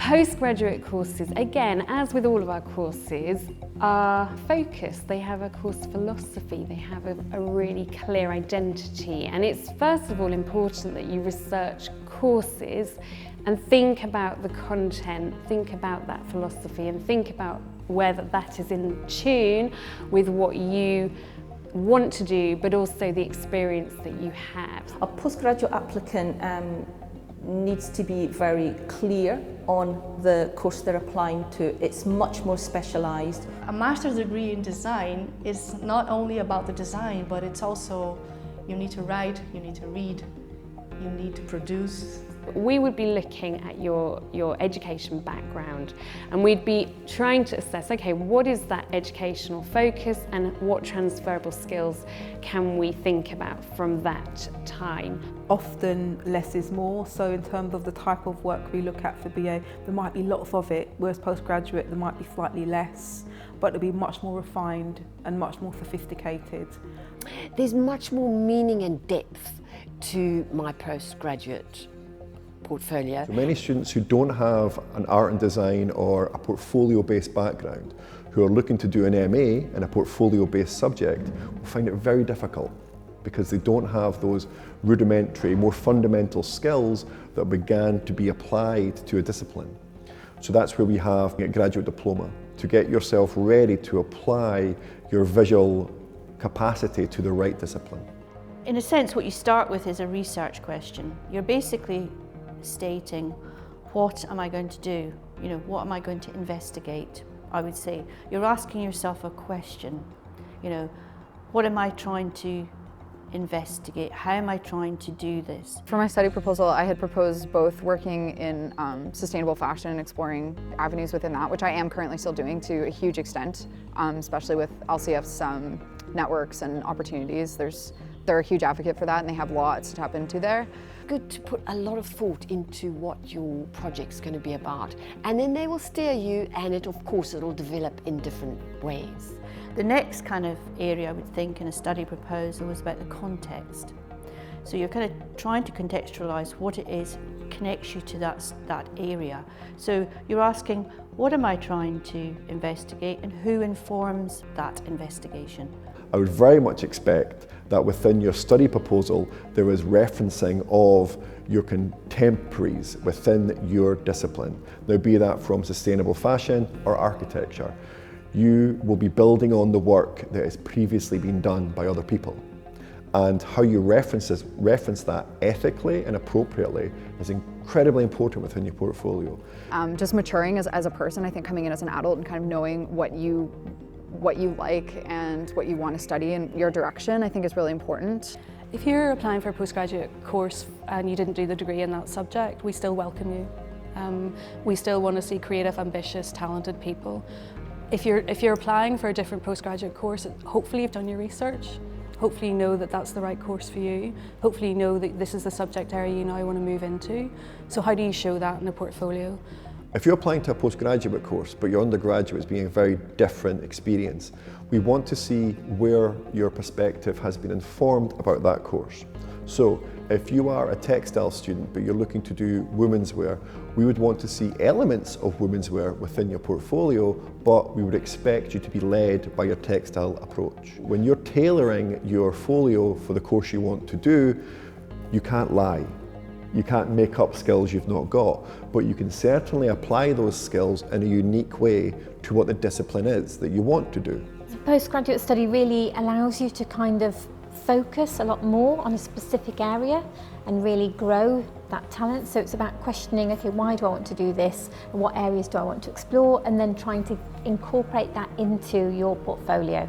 Postgraduate courses, again, as with all of our courses, are focused. They have a course philosophy, they have a really clear identity, and it's first of all important that you research courses and think about the content, think about that philosophy, and think about whether that is in tune with what you want to do, but also the experience that you have. A postgraduate applicant needs to be very clear on the course they're applying to. It's much more specialised. A master's degree in design is not only about the design, but it's also, you need to write, you need to read, you need to produce. We would be looking at your education background, and we'd be trying to assess, okay, what is that educational focus and what transferable skills can we think about from that time? Often less is more, so in terms of the type of work we look at for BA, there might be lots of it, whereas postgraduate there might be slightly less, but it'll be much more refined and much more sophisticated. There's much more meaning and depth to my postgraduate portfolio. So many students who don't have an art and design or a portfolio-based background, who are looking to do an MA in a portfolio-based subject, will find it very difficult because they don't have those rudimentary, more fundamental skills that began to be applied to a discipline. So that's where we have a graduate diploma, to get yourself ready to apply your visual capacity to the right discipline. In a sense, what you start with is a research question. You're basically stating, what am I going to do? You know, what am I going to investigate? I would say you're asking yourself a question. You know, what am I trying to investigate? How am I trying to do this? For my study proposal, I had proposed both working in sustainable fashion and exploring avenues within that, which I am currently still doing to a huge extent, especially with LCF's networks and opportunities. They're a huge advocate for that, and they have lots to tap into there. Good to put a lot of thought into what your project's going to be about, and then they will steer you, and of course it'll develop in different ways. The next kind of area I would think in a study proposal was about the context. So you're kind of trying to contextualise what it is connects you to that area. So you're asking, what am I trying to investigate and who informs that investigation? I would very much expect that within your study proposal there is referencing of your contemporaries within your discipline. Now, be that from sustainable fashion or architecture. You will be building on the work that has previously been done by other people. And how you reference that ethically and appropriately is incredibly important within your portfolio. Just maturing as a person, I think coming in as an adult and kind of knowing what you like and what you want to study and your direction, I think is really important. If you're applying for a postgraduate course and you didn't do the degree in that subject, we still welcome you. We still want to see creative, ambitious, talented people. If you're applying for a different postgraduate course, hopefully you've done your research. Hopefully you know that that's the right course for you. Hopefully you know that this is the subject area you now want to move into. So how do you show that in a portfolio? If you're applying to a postgraduate course, but your undergraduate is being a very different experience, we want to see where your perspective has been informed about that course. So if you are a textile student, but you're looking to do women's wear, we would want to see elements of women's wear within your portfolio, but we would expect you to be led by your textile approach. When you're tailoring your folio for the course you want to do, you can't lie. You can't make up skills you've not got, but you can certainly apply those skills in a unique way to what the discipline is that you want to do. Postgraduate study really allows you to kind of focus a lot more on a specific area and really grow that talent. So it's about questioning, okay, why do I want to do this? And what areas do I want to explore? And then trying to incorporate that into your portfolio.